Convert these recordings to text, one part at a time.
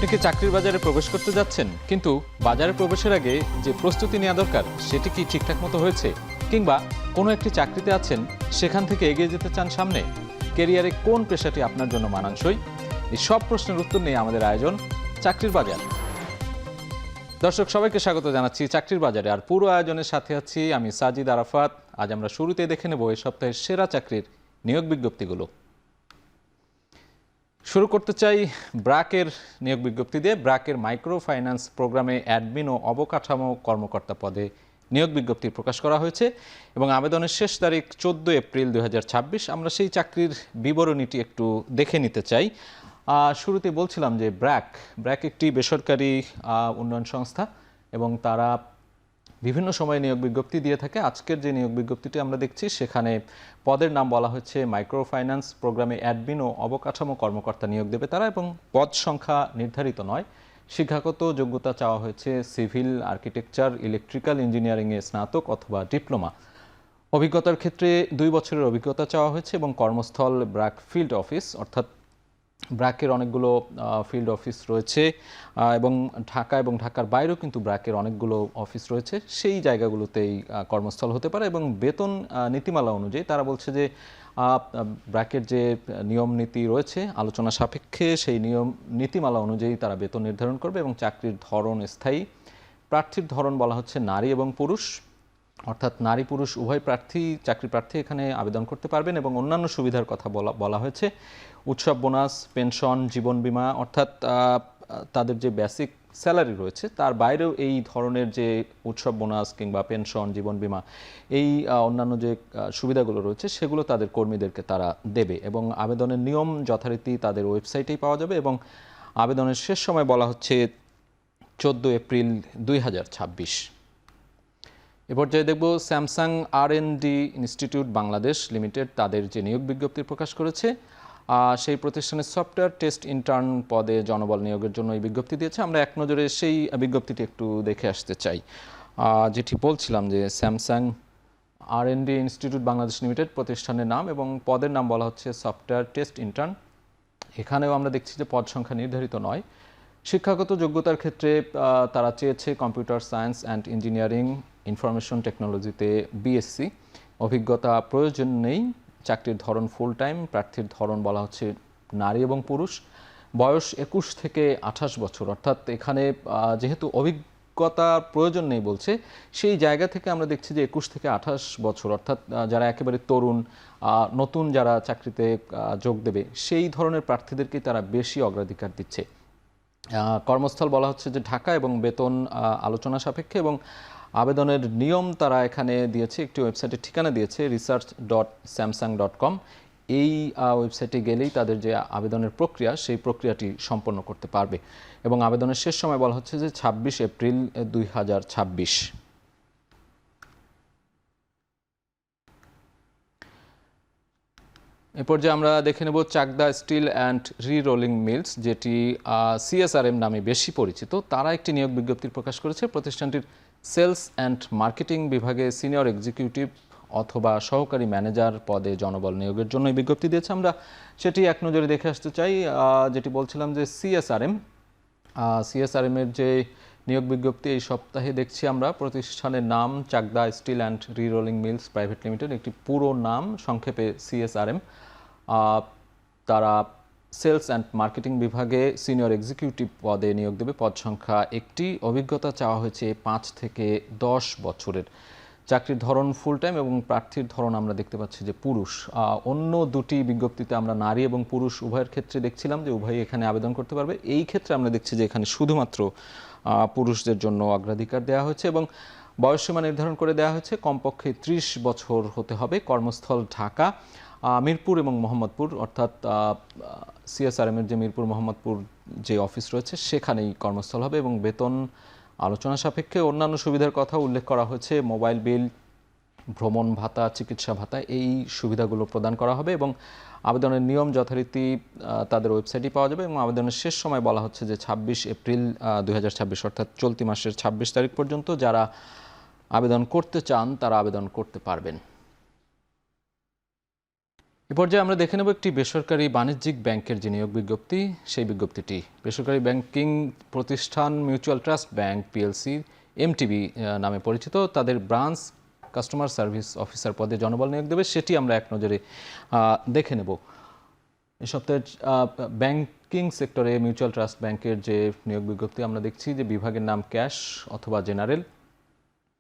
আপনি কি চাকরির বাজারে প্রবেশ করতে যাচ্ছেন, কিন্তু বাজারে প্রবেশের আগে যে প্রস্তুতি নেওয়া দরকার সেটি কি ঠিকঠাক মতো হয়েছে? কিংবা কোনো একটি চাকরিতে আছেন, সেখান থেকে এগিয়ে যেতে চান সামনে? কেরিয়ারে কোন পেশাটি আপনার জন্য মানানসই? এই সব প্রশ্নের উত্তর নিয়ে আমাদের আয়োজন চাকরির বাজার। দর্শক সবাইকে স্বাগত জানাচ্ছি চাকরির বাজারে। আর পুরো আয়োজনের সাথে আছি আমি সাজিদ আরাফাত। আজ আমরা শুরুতে দেখে নেব এই সপ্তাহের সেরা চাকরির নিয়োগ বিজ্ঞপ্তিগুলো। শুরু করতে চাই ব্র্যাকের নিয়োগ বিজ্ঞপ্তি দিয়ে। ব্র্যাকের মাইক্রো ফাইন্যান্স প্রোগ্রামে অ্যাডমিন ও অবকাঠামো কর্মকর্তা পদে নিয়োগ বিজ্ঞপ্তি প্রকাশ করা হয়েছে এবং আবেদনের শেষ তারিখ 14 এপ্রিল 2026। আমরা সেই চাকরির বিবরণীটি একটু দেখে নিতে চাই। শুরুতে বলছিলাম যে ব্র্যাক একটি বেসরকারি উন্নয়ন সংস্থা এবং তারা বিভিন্ন সময়ে নিয়োগ বিজ্ঞপ্তি দিয়ে থাকে। আজকের যে নিয়োগ বিজ্ঞপ্তিটি আমরা দেখছি সেখানে পদের নাম বলা হচ্ছে মাইক্রো ফাইন্যান্স প্রোগ্রামে অ্যাডমিন ও অবকাঠামো কর্মকর্তা নিয়োগ দেবে তারা, এবং পদ সংখ্যা নির্ধারিত নয়। শিক্ষাগত যোগ্যতা চাওয়া হয়েছে সিভিল, আর্কিটেকচার, ইলেকট্রিক্যাল ইঞ্জিনিয়ারিংয়ে স্নাতক অথবা ডিপ্লোমা। অভিজ্ঞতার ক্ষেত্রে 2 বছরের অভিজ্ঞতা চাওয়া হয়েছে এবং কর্মস্থল ব্র্যাক ফিল্ড অফিস, অর্থাৎ ব্র্যাকের অনেকগুলো ফিল্ড অফিস রয়েছে এবং ঢাকা এবং ঢাকার বাইরেও কিন্তু ব্র্যাকের অনেকগুলো অফিস রয়েছে। সেই জায়গাগুলোতেই কর্মস্থল হতে পারে এবং বেতন নীতিমালা অনুযায়ী তারা বলছে যে ব্র্যাকের যে নিয়ম নীতি রয়েছে আলোচনা সাপেক্ষে সেই নিয়ম নীতিমালা অনুযায়ী তারা বেতন নির্ধারণ করবে এবং চাকরির ধরন স্থায়ী। প্রার্থীর ধরন বলা হচ্ছে নারী এবং পুরুষ, অর্থাৎ নারী পুরুষ উভয় চাকরি প্রার্থী এখানে আবেদন করতে পারবেন এবং অন্যান্য সুবিধার কথা বলা হয়েছে। উৎসব বোনাস, পেনশন, জীবন বীমা, অর্থাৎ তাদের যে বেসিক স্যালারি রয়েছে তার বাইরেও এই ধরনের যে উৎসব বোনাস কিংবা পেনশন, জীবন বীমা, এই অন্যান্য যে সুবিধাগুলো রয়েছে সেগুলো তাদের কর্মীদেরকে তারা দেবে এবং আবেদনের নিয়ম যথারীতি তাদের ওয়েবসাইটেই পাওয়া যাবে এবং আবেদনের শেষ সময় বলা হচ্ছে 14 এপ্রিল 2026। এ পর্যায়ে দেখব স্যামসাং আর&ডি ইনস্টিটিউট বাংলাদেশ লিমিটেড তাদের যে নিয়োগ বিজ্ঞপ্তি প্রকাশ করেছে সেই প্রতিষ্ঠানের সফটওয়্যার টেস্ট ইন্টার্ন পদে জনবল নিয়োগের জন্য এই বিজ্ঞপ্তি দিয়েছে। আমরা এক নজরে সেই বিজ্ঞপ্তিটি একটু দেখে আসতে চাই। যেটি বলছিলাম যে স্যামসাং আর&ডি ইনস্টিটিউট বাংলাদেশ লিমিটেড প্রতিষ্ঠানের নাম এবং পদের নাম বলা হচ্ছে সফটওয়্যার টেস্ট ইন্টার্ন। এখানেও আমরা দেখছি যে পদ সংখ্যা নির্ধারিত নয়। শিক্ষাগত যোগ্যতার ক্ষেত্রে তারা চেয়েছে computer science and engineering, information টেকনোলজিতে বিএসসি। অভিজ্ঞতা প্রয়োজন নেই। চাকরির ধরন ফুল টাইম। প্রার্থীর ধরন বলা হচ্ছে নারী এবং পুরুষ। বয়স 21 থেকে 28 বছর, অর্থাৎ এখানে যেহেতু অভিজ্ঞতা প্রয়োজন নেই বলছে, সেই জায়গা থেকে আমরা দেখছি যে 21 থেকে 28 বছর, অর্থাৎ যারা একেবারে তরুণ, নতুন যারা চাকরিতে যোগ দেবে সেই ধরনের প্রার্থীদেরকেই তারা বেশি অগ্রাধিকার দিচ্ছে। কর্মস্থল বলা হচ্ছে যে ঢাকা এবং বেতন আলোচনা সাপেক্ষে এবং আবেদনের নিয়ম তারা এখানে দিয়েছে, একটি ওয়েবসাইটের ঠিকানা দিয়েছে research.samsung.com। এই ওয়েবসাইটে গেলেই তাদের যে আবেদনের প্রক্রিয়া সেই প্রক্রিয়াটি সম্পন্ন করতে পারবে এবং আবেদনের শেষ সময় বলা হচ্ছে যে 26 এপ্রিল 2026। এ পর্যায়ে আমরা দেখে নেব Chakdah steel and re-rolling mills, যেটি সিএসআরএম নামে বেশি পরিচিত। তারা একটি নিয়োগ বিজ্ঞপ্তি প্রকাশ করেছে। প্রতিষ্ঠানটির সেলস অ্যান্ড মার্কেটিং বিভাগে সিনিয়র এক্সিকিউটিভ অথবা সহকারী ম্যানেজার পদে জনবল নিয়োগের জন্য এই বিজ্ঞপ্তি দিয়েছে। আমরা সেটি এক নজরে দেখে আসতে চাই। যেটি বলছিলাম যে সিএসআরএমের যে নিয়োগ বিজ্ঞপ্তি এই সপ্তাহে দেখছি আমরা। প্রতিষ্ঠানের নাম Chakdah steel and re-rolling mills private limited, একটি পুরো নাম সংক্ষেপে সিএসআরএম। তারা সেলস অ্যান্ড মার্কেটিং বিভাগে সিনিয়র এক্সিকিউটিভ পদে নিয়োগ দেবে। পদ সংখ্যা একটি। অভিজ্ঞতা চাওয়া হয়েছে 5 থেকে 10 বছরের। চাকরির ধরন ফুল টাইম এবং প্রার্থীর ধরন আমরা দেখতে পাচ্ছি যে পুরুষ। অন্য দুটি বিজ্ঞপ্তিতে আমরা নারী এবং পুরুষ উভয়ের ক্ষেত্রে দেখছিলাম যে উভয়ই এখানে আবেদন করতে পারবে। এই ক্ষেত্রে আমরা দেখছি যে এখানে শুধুমাত্র পুরুষদের জন্য অগ্রাধিকার দেওয়া হয়েছে এবং বয়সসীমা নির্ধারণ করে দেওয়া হয়েছে কমপক্ষে 30 বছর হতে হবে। কর্মস্থল ঢাকা, মিরপুর এবং মোহাম্মদপুর, অর্থাৎ সিএসআরএমের যে মিরপুর মোহাম্মদপুর যে অফিস রয়েছে সেখানেই কর্মস্থল হবে এবং বেতন আলোচনা সাপেক্ষে। অন্যান্য সুবিধার কথা উল্লেখ করা হয়েছে, মোবাইল বিল, ভ্রমণ ভাতা, চিকিৎসা ভাতা, এই সুবিধাগুলো প্রদান করা হবে এবং আবেদনের নিয়ম যথারীতি তাদের ওয়েবসাইটে পাওয়া যাবে এবং আবেদনের শেষ সময় বলা হচ্ছে যে 26 এপ্রিল 2026, অর্থাৎ চলতি মাসের 26 তারিখ পর্যন্ত যারা আবেদন করতে চান তারা আবেদন করতে পারবেন। এ পর্যায়ে আমরা দেখে নেব একটি বেসরকারি বাণিজ্যিক ব্যাংকের যে নিয়োগ বিজ্ঞপ্তি, সেই বিজ্ঞপ্তিটি। বেসরকারি ব্যাংকিং প্রতিষ্ঠান mutual trust bank PLC MTB নামে পরিচিত, তাদের ব্রাঞ্চ কাস্টমার সার্ভিস অফিসার পদে জনবল নিয়োগ দেবে, সেটি আমরা এক নজরে দেখে নেব। এই সপ্তাহের ব্যাংকিং সেক্টরে মিউচুয়াল ট্রাস্ট ব্যাংকের যে নিয়োগ বিজ্ঞপ্তি আমরা দেখছি যে বিভাগের নাম ক্যাশ অথবা জেনারেল,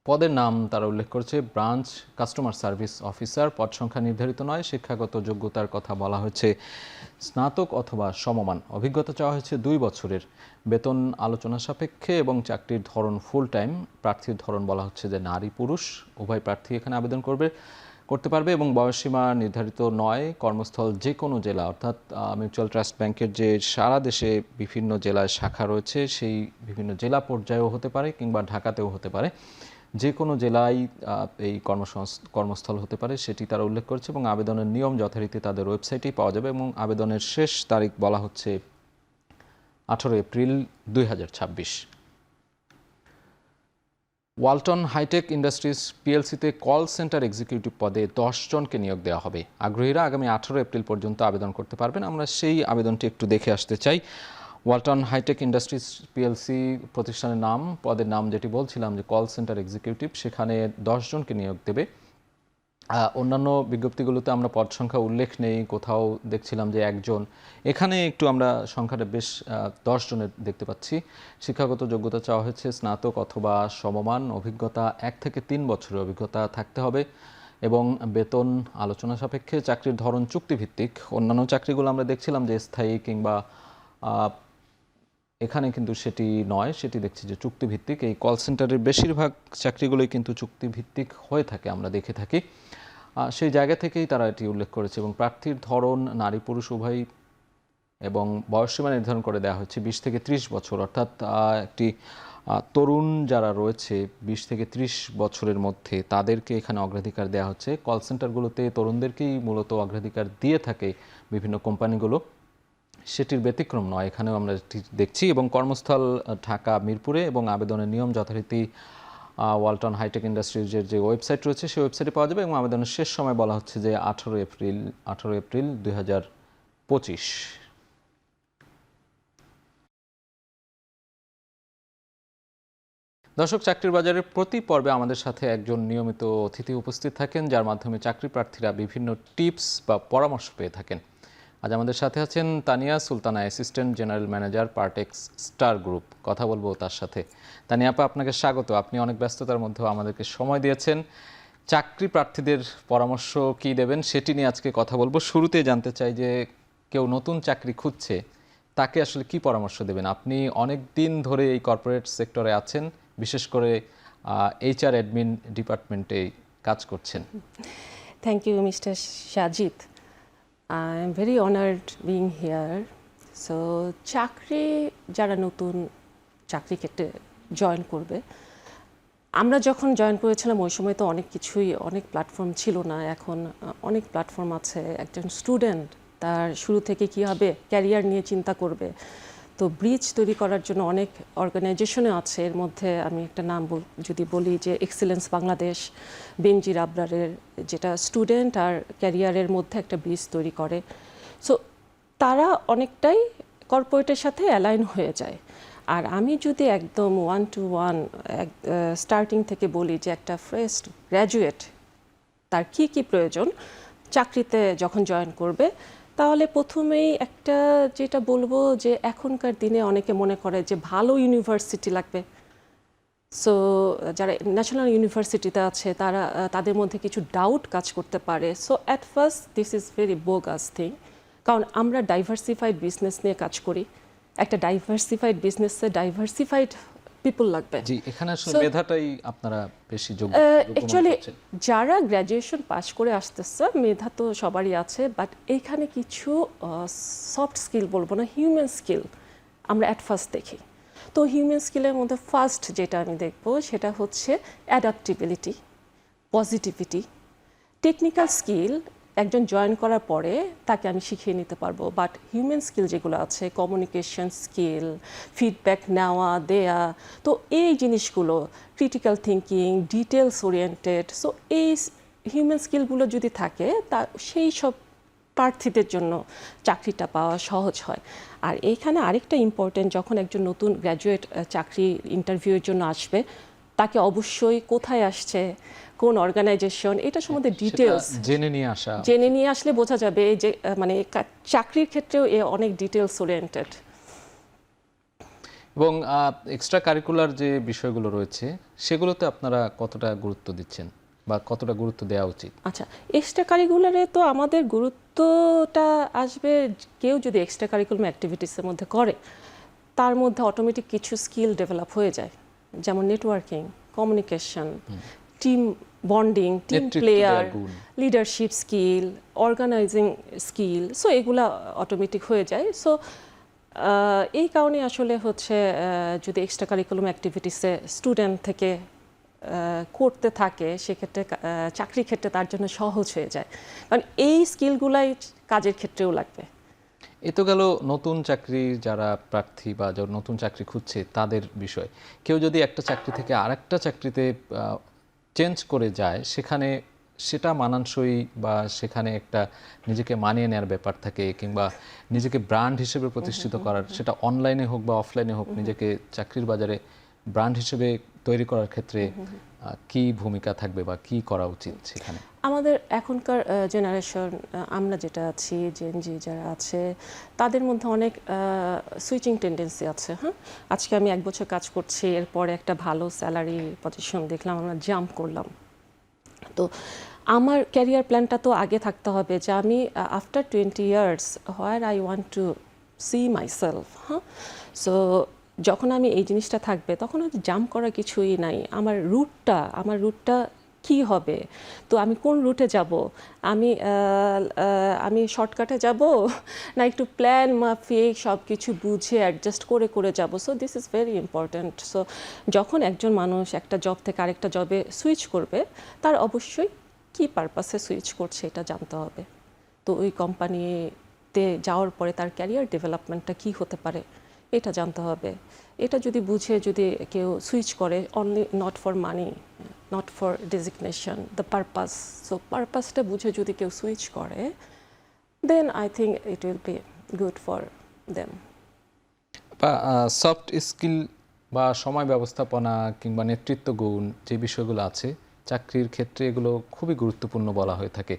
পদের নাম তারা উল্লেখ করেছে ব্রাঞ্চ কাস্টমার সার্ভিস অফিসার, পদ সংখ্যা নির্ধারিত নয়, শিক্ষাগত যোগ্যতার কথা বলা হয়েছে স্নাতক অথবা সমমান, অভিজ্ঞতা চাওয়া হয়েছে 2 বছরের, বেতন আলোচনা সাপেক্ষে এবং চাকরির ধরন ফুল টাইম, প্রার্থীর ধরন বলা হচ্ছে যে নারী পুরুষ উভয় প্রার্থী এখানে আবেদন করতে পারবে এবং বয়সসীমা নির্ধারিত নয়, কর্মস্থল যে কোনো জেলা, অর্থাৎ মিউচুয়াল ট্রাস্ট ব্যাংকের যে সারা দেশে বিভিন্ন জেলায় শাখা রয়েছে সেই বিভিন্ন জেলা পর্যায়েও হতে পারে কিংবা ঢাকাতেও হতে পারে, যে কোনো জেলায় এই কর্মস্থল হতে পারে সেটি তারা উল্লেখ করেছে এবং আবেদনের নিয়ম যথারীতি তাদের ওয়েবসাইটেই পাওয়া যাবে এবং আবেদনের শেষ তারিখ বলা হচ্ছে 18 এপ্রিল 2026। ওয়ালটন হাইটেক ইন্ডাস্ট্রিজ পিএলসিতে কল সেন্টার এক্সিকিউটিভ পদে 10 জনকে নিয়োগ দেওয়া হবে। আগ্রহীরা আগামী 18 এপ্রিল পর্যন্ত আবেদন করতে পারবেন। আমরা সেই আবেদনটি একটু দেখে আসতে চাই। ওয়ালটন হাইটেক ইন্ডাস্ট্রিজ পিএলসি প্রতিষ্ঠানের নাম, পদের নাম যেটি বলছিলাম যে কল সেন্টার এক্সিকিউটিভ, সেখানে 10 জনকে নিয়োগ দেবে। অন্যান্য বিজ্ঞপ্তিগুলোতে আমরা পদ সংখ্যা উল্লেখ নেই, কোথাও দেখছিলাম যে 1 জন, এখানে একটু আমরা সংখ্যাটা বেশ 10 জনের দেখতে পাচ্ছি। শিক্ষাগত যোগ্যতা চাওয়া হয়েছে স্নাতক অথবা সমমান, অভিজ্ঞতা 1 থেকে 3 বছরের অভিজ্ঞতা থাকতে হবে এবং বেতন আলোচনা সাপেক্ষে, চাকরির ধরন চুক্তিভিত্তিক। অন্যান্য চাকরিগুলো আমরা দেখছিলাম যে স্থায়ী কিংবা এখানে কিন্তু সেটি নয়, সেটি দেখছি যে চুক্তিভিত্তিক। এই কল সেন্টারের বেশিরভাগ চাকরিগুলোই কিন্তু চুক্তিভিত্তিক হয়ে থাকে, আমরা দেখে থাকি। সেই জায়গা থেকেই তারা এটি উল্লেখ করেছে এবং প্রার্থীর ধরন নারী পুরুষ উভয় এবং বয়সসীমা নির্ধারণ করে দেওয়া হচ্ছে 20 থেকে 30 বছর, অর্থাৎ একটি তরুণ যারা রয়েছে 20 থেকে 30 বছরের মধ্যে তাদেরকে এখানে অগ্রাধিকার দেওয়া হচ্ছে। কল সেন্টারগুলোতে তরুণদেরকেই মূলত অগ্রাধিকার দিয়ে থাকে বিভিন্ন কোম্পানিগুলো, সেটির ব্যতিক্রম নয়, এখানেও আমরা দেখছি। এবং কর্মস্থল ঢাকা মিরপুরে এবং আবেদনের নিয়ম যথারীতি ওয়ালটন হাইটেক ইন্ডাস্ট্রিজের যে ওয়েবসাইট রয়েছে সেই ওয়েবসাইটে পাওয়া যাবে এবং আবেদনের শেষ সময় বলা হচ্ছে যে 18 এপ্রিল 2025। দর্শক, চাকরির বাজারের প্রতি পর্বে আমাদের সাথে একজন নিয়মিত অতিথি উপস্থিত থাকেন, যার মাধ্যমে চাকরি প্রার্থীরা বিভিন্ন টিপস বা পরামর্শ পেয়ে থাকেন। আজ আমাদের সাথে আছেন Tania Sultana, assistant general manager Partex star group. কথা বলবো তার সাথে। তানিয়া আপা, আপনাকে স্বাগত। আপনি অনেক ব্যস্ততার মধ্যেও আমাদেরকে সময় দিয়েছেন। চাকরি প্রার্থীদের পরামর্শ কি দেবেন সেটি নিয়ে আজকে কথা বলবো। শুরুতে জানতে চাই যে কেউ নতুন চাকরি খুঁজছে, তাকে আসলে কি পরামর্শ দেবেন? আপনি অনেক দিন ধরে এই কর্পোরেট সেক্টরে আছেন, বিশেষ করে HR অ্যাডমিন ডিপার্টমেন্টে কাজ করছেন। Thank you Mister Sajid. I am very honored being here. So চাকরি যারা নতুন চাকরি ক্ষেত্রে জয়েন করবে, আমরা যখন জয়েন করেছিলাম ওই সময় তো অনেক প্ল্যাটফর্ম ছিল না, এখন অনেক প্ল্যাটফর্ম আছে। একজন স্টুডেন্ট তার শুরু থেকে কীভাবে ক্যারিয়ার নিয়ে চিন্তা করবে, তো ব্রিজ তৈরি করার জন্য অনেক অর্গানাইজেশনে আছে। এর মধ্যে আমি একটা নাম যদি বলি যে এক্সিলেন্স বাংলাদেশ, বেনজির আবরারের, যেটা স্টুডেন্ট আর ক্যারিয়ারের মধ্যে একটা ব্রিজ তৈরি করে। সো তারা অনেকটাই কর্পোরেটের সাথে অ্যালাইন হয়ে যায়। আর আমি যদি একদম 1-to-1 স্টার্টিং থেকে বলি যে একটা ফ্রেশ গ্র্যাজুয়েট তার কি কি প্রয়োজন চাকরিতে যখন জয়েন করবে, তাহলে প্রথমেই একটা যেটা বলবো যে এখনকার দিনে অনেকে মনে করে যে ভালো ইউনিভার্সিটি লাগবে। সো যারা ন্যাশনাল ইউনিভার্সিটিতে আছে তাদের মধ্যে কিছু ডাউট কাজ করতে পারে। So at first this is very bogus thing, কারণ আমরা ডাইভার্সিফাইড বিজনেস নিয়ে কাজ করি। একটা ডাইভার্সিফাইড বিজনেসে ডাইভার্সিফাইড পিপল লাগবে। জি, এখানে আসলে মেধাটাই আপনারা বেশি যোগ্য। অ্যাকচুয়ালি যারা গ্র্যাজুয়েশন পাস করে আসতেছে, মেধা তো সবারই আছে, বাট এইখানে কিছু সফট স্কিল বলবো না, হিউম্যান স্কিল আমরা অ্যাট ফার্স্ট দেখি। তো হিউম্যান স্কিলের মধ্যে ফার্স্ট যেটা আমি দেখব সেটা হচ্ছে অ্যাডাপ্টেবিলিটি, পজিটিভিটি। টেকনিক্যাল স্কিল একজন জয়েন করার পরে তাকে আমি শিখিয়ে নিতে পারবো, বাট হিউম্যান স্কিল যেগুলো আছে, কমিউনিকেশন স্কিল, ফিডব্যাক নেওয়া দেয়া, তো এই জিনিসগুলো, critical thinking, details oriented, so এই হিউম্যান স্কিলগুলো যদি থাকে তা সেই সব প্রার্থীদের জন্য চাকরিটা পাওয়া সহজ হয়। আর এইখানে আরেকটা ইম্পর্টেন্ট, যখন একজন নতুন গ্র্যাজুয়েট চাকরি ইন্টারভিউয়ের জন্য আসবে, তাকে অবশ্যই কোথায় আসছে, কোন অর্গানাইজেশন, এটা সম্বন্ধে ডিটেলস জেনে নিয়ে আসলে বোঝা যাবে যে মানে চাকরির ক্ষেত্রেও অনেক ডিটেলস ওরিয়েন্টেড। এবং এক্সট্রা কারিকুলার যে বিষয়গুলো রয়েছে সেগুলোতে আপনারা কতটা গুরুত্ব দিচ্ছেন বা কতটা গুরুত্ব দেওয়া উচিত? আচ্ছা, এক্সট্রা কারিকুলারে তো আমাদের গুরুত্বটা আসবে, কেউ যদি এক্সট্রা কারিকুলাম অ্যাক্টিভিটিসের মধ্যে করে, তার মধ্যে অটোমেটিক কিছু স্কিল ডেভেলপ হয়ে যায়, যেমন networking, communication, team bonding, team player, leadership skill, organising skill. So এগুলা অটোমেটিক হয়ে যায়। সো এই কারণে আসলে হচ্ছে যদি এক্সট্রা কারিকুলাম অ্যাক্টিভিটিসে স্টুডেন্ট থেকে করতে থাকে, সেক্ষেত্রে চাকরির ক্ষেত্রে তার জন্য সহজ হয়ে যায়, কারণ এই স্কিলগুলাই কাজের ক্ষেত্রেও লাগবে। এ তো গেল নতুন চাকরি যারা প্রার্থী বা যারা নতুন চাকরি খুঁজছে তাদের বিষয়। কেউ যদি একটা চাকরি থেকে আরেকটা চাকরিতে চেঞ্জ করে যায়, সেখানে সেটা মানানসই বা সেখানে একটা নিজেকে মানিয়ে নেওয়ার ব্যাপার থাকে, কিংবা নিজেকে ব্র্যান্ড হিসেবে প্রতিষ্ঠিত করার, সেটা অনলাইনে হোক বা অফলাইনে হোক, নিজেকে চাকরির বাজারে ব্র্যান্ড হিসেবে তৈরি করার ক্ষেত্রে কি ভূমিকা থাকবে বা কি করা উচিত সেখানে? আমাদের এখনকার জেনারেশন, আমরা যেটা আছি, জেনজি যারা আছে, তাদের মধ্যে অনেক সুইচিং টেন্ডেন্সি আছে। হ্যাঁ, আজকে আমি 1 বছর কাজ করছি, এরপরে একটা ভালো স্যালারি পজিশন দেখলাম, আমরা জাম্প করলাম। তো আমার ক্যারিয়ার প্ল্যানটা তো আগে থাকতে হবে, যে আমি after 20 years where I want to see myself. হ্যাঁ, সো যখন আমি এই জিনিসটা থাকবে, তখন জাম্প করার কিছুই নাই। আমার রুটটা কি হবে, তো আমি কোন রুটে যাব, আমি শর্টকাটে যাব না একটু প্ল্যান মাফিক সব কিছু বুঝে অ্যাডজাস্ট করে করে যাব। So this is very important. So যখন একজন মানুষ একটা জব থেকে আরেকটা জবে সুইচ করবে, তার অবশ্যই কি পারপাসে সুইচ করছে এটা জানতে হবে। তো ওই কোম্পানিতে যাওয়ার পরে তার ক্যারিয়ার ডেভেলপমেন্টটা কি হতে পারে, এটা জানতে হবে। এটা যদি বুঝে যদি কেউ সুইচ করে, only not for money, not for designation, the purpose, so পারপাসটা বুঝে যদি কেউ সুইচ করে, then I think it will be good for them. বা সফট স্কিল বা সময় ব্যবস্থাপনা কিংবা নেতৃত্ব গুণ যে বিষয়গুলো আছে চাকরির ক্ষেত্রে, এগুলো খুবই গুরুত্বপূর্ণ বলা হয়ে থাকে।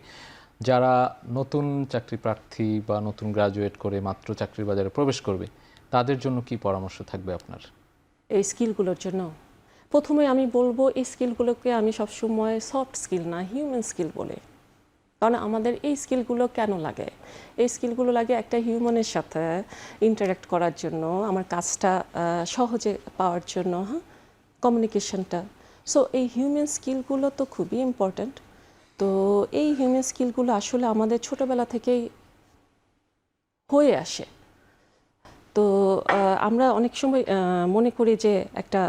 যারা নতুন চাকরি প্রার্থী বা নতুন গ্রাজুয়েট করে মাত্র চাকরির বাজারে প্রবেশ করবে, তাদের জন্য কি পরামর্শ থাকবে আপনার? এই স্কিলগুলোর জন্য প্রথমে আমি বলবো, এই স্কিলগুলোকে আমি সবসময় সফট স্কিল না, হিউম্যান স্কিল বলে। কারণ আমাদের এই স্কিলগুলো কেন লাগে? এই স্কিলগুলো লাগে একটা হিউম্যানের সাথে ইন্টারাক্ট করার জন্য, আমার কাজটা সহজে পাওয়ার জন্য, হ্যাঁ, কমিউনিকেশনটা। সো এই হিউম্যান স্কিলগুলো তো খুবই ইম্পর্ট্যান্ট। তো এই হিউম্যান স্কিলগুলো আসলে আমাদের ছোটোবেলা থেকেই হয়ে আসে। তো আমরা অনেক সময় মনে করি যে একটা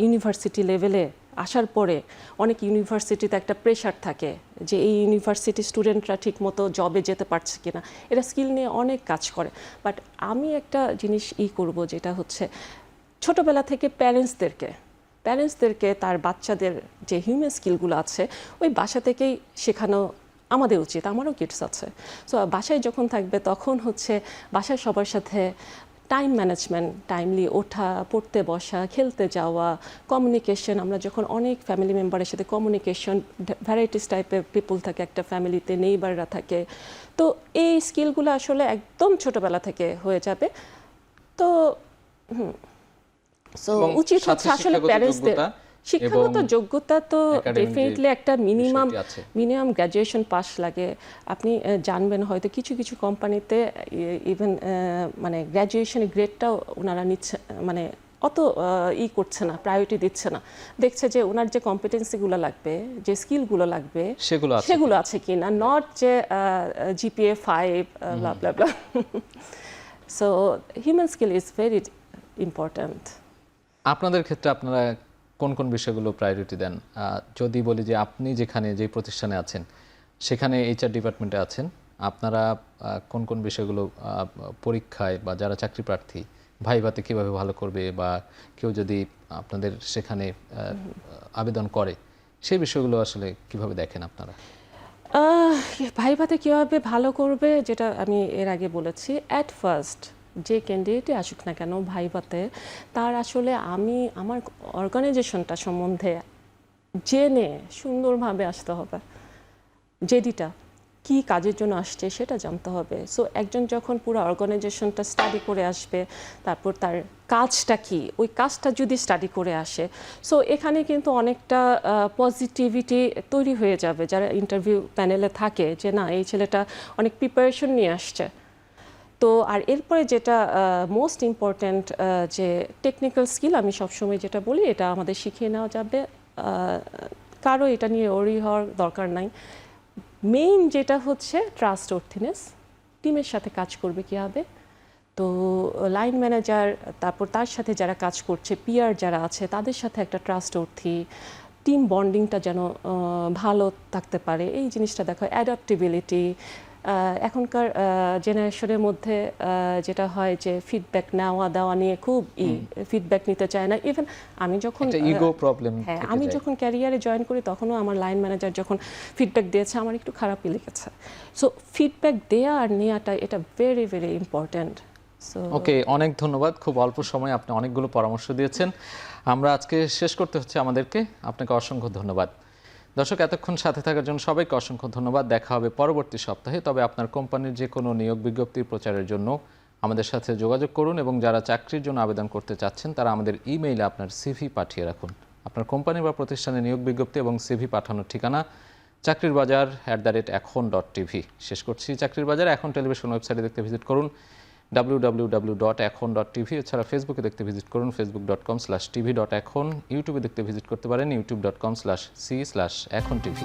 ইউনিভার্সিটি লেভেলে আসার পরে অনেক ইউনিভার্সিটিতে একটা প্রেশার থাকে যে এই ইউনিভার্সিটি স্টুডেন্টরা ঠিকমতো জবে যেতে পারছে কিনা, এরা স্কিল নিয়ে অনেক কাজ করে। বাট আমি একটা জিনিস করব, যেটা হচ্ছে ছোটোবেলা থেকে প্যারেন্টসদেরকে তার বাচ্চাদের যে হিউম্যান স্কিলগুলো আছে ওই বাসা থেকেই শেখানো আমাদের উচিত। আমারও কিডস আছে, সো বাসায় যখন থাকবে তখন হচ্ছে বাসায় সবার সাথে টাইম ম্যানেজমেন্ট, টাইমলি ওঠা, পড়তে বসা, খেলতে যাওয়া, কমিউনিকেশন। আমরা যখন অনেক ফ্যামিলি মেম্বারের সাথে কমিউনিকেশন, ভ্যারাইটিস টাইপের পিপল থাকে একটা ফ্যামিলিতে, নেইবাররা থাকে, তো এই স্কিলগুলো আসলে একদম ছোটোবেলা থেকে হয়ে যাবে। তো সো উচিত হচ্ছে আসলে প্যারেন্টসদের শিক্ষাগত যোগ্যতা তো ডেফিনেটলি একটা মিনিমাম গ্র্যাজুয়েশন পাস লাগে। আপনি জানবেন হয়তো কিছু কিছু কোম্পানিতে ইভেন মানে গ্র্যাজুয়েশনের গ্রেডটাও ওনারা নিচ্ছে, মানে অত করছে না, প্রায়োরিটি দিচ্ছে না। দেখছে যে ওনার যে কম্পিটেন্সিগুলো লাগবে, যে স্কিলগুলো লাগবে সেগুলো আছে কি না, নট যে GPA 5 blah blah blah. So human skill is very important. আপনাদের ক্ষেত্রে আপনারা কোন কোন বিষয়গুলো প্রায়োরিটি দেন? যদি বলি যে আপনি যে প্রতিষ্ঠানে আছেন সেখানে HR ডিপার্টমেন্টে আছেন, আপনারা কোন কোন বিষয়গুলো পরীক্ষায় বা যারা চাকরি প্রার্থী ভাইভাতে কিভাবে ভালো করবে, বা কেউ যদি আপনাদের সেখানে আবেদন করে সেই বিষয়গুলো আসলে কিভাবে দেখেন আপনারা? ভাইভাতে কীভাবে ভালো করবে, যেটা আমি এর আগে বলেছি, অ্যাট ফার্স্ট যে ক্যান্ডিডেটই আসুক না কেন ভাইভাতে, তার আসলে আমার অর্গানাইজেশনটা সম্বন্ধে জেনে সুন্দরভাবে আসতে হবে। জেডিটা কী কাজের জন্য আসছে সেটা জানতে হবে। সো একজন যখন পুরো অর্গানাইজেশনটা স্টাডি করে আসবে, তারপর তার কাজটা কি, ওই কাজটা যদি স্টাডি করে আসে, সো এখানে কিন্তু অনেকটা পজিটিভিটি তৈরি হয়ে যাবে যারা ইন্টারভিউ প্যানেলে থাকে, যে না এই ছেলেটা অনেক প্রিপারেশন নিয়ে আসছে। তো আর এরপরে যেটা মোস্ট ইম্পর্ট্যান্ট, যে টেকনিক্যাল স্কিল, আমি সবসময় যেটা বলি এটা আমাদের শিখিয়ে নেওয়া যাবে, কারো এটা নিয়ে ওরি হওয়ার দরকার নাই। মেইন যেটা হচ্ছে ট্রাস্ট ওর্থিনেস, টিমের সাথে কাজ করবে কীভাবে। তো লাইন ম্যানেজার, তারপর তার সাথে যারা কাজ করছে, পিআর যারা আছে, তাদের সাথে একটা ট্রাস্ট ওর্থি, টিম বন্ডিংটা যেন ভালো থাকতে পারে, এই জিনিসটা দেখো। অ্যাডাপ্টেবিলিটি, এখনকার জেনারেশনের মধ্যে যেটা হয় যে ফিডব্যাক নেওয়া দেওয়া নিয়ে খুব ফিডব্যাক নিতে চায় না। ইভেন আমি যখন ইগো প্রবলেম, হ্যাঁ, আমি যখন ক্যারিয়ারে জয়েন করি তখনও আমার লাইন ম্যানেজার যখন ফিডব্যাক দিয়েছে আমার একটু খারাপই লেগেছে। সো ফিডব্যাক দেওয়া আর নেওয়াটা এটা ভেরি ভেরি ইম্পর্ট্যান্ট। ওকে, অনেক ধন্যবাদ। খুব অল্প সময়ে আপনি অনেকগুলো পরামর্শ দিয়েছেন। আমরা আজকে শেষ করতে হচ্ছে আমাদেরকে। আপনাকে অসংখ্য ধন্যবাদ। দর্শক, এতক্ষণ সাথে থাকার জন্য সবাইকে অসংখ্য ধন্যবাদ। দেখা হবে পরবর্তী সপ্তাহে। তবে আপনার কোম্পানির যে কোনো নিয়োগ বিজ্ঞপ্তির প্রচারের জন্য আমাদের সাথে যোগাযোগ করুন, এবং যারা চাকরির জন্য আবেদন করতে চাচ্ছেন তারা আমাদের ইমেইলে আপনার সিভি পাঠিয়ে রাখুন। আপনার কোম্পানি বা প্রতিষ্ঠানে নিয়োগ বিজ্ঞপ্তি এবং সিভি পাঠানোর ঠিকানা চাকরিরবাজার@এখন.tv। শেষ করছি চাকরির বাজার। এখন টেলিভিশন ওয়েবসাইটে দেখতে ভিজিট করুন www.এখন.tv। এছাড়া ফেসবুকে দেখতে ভিজিট করুন facebook.com/tv.এখন। ইউটিউবে দেখতে ভিজিট করতে পারেন youtube.com/c/echontv।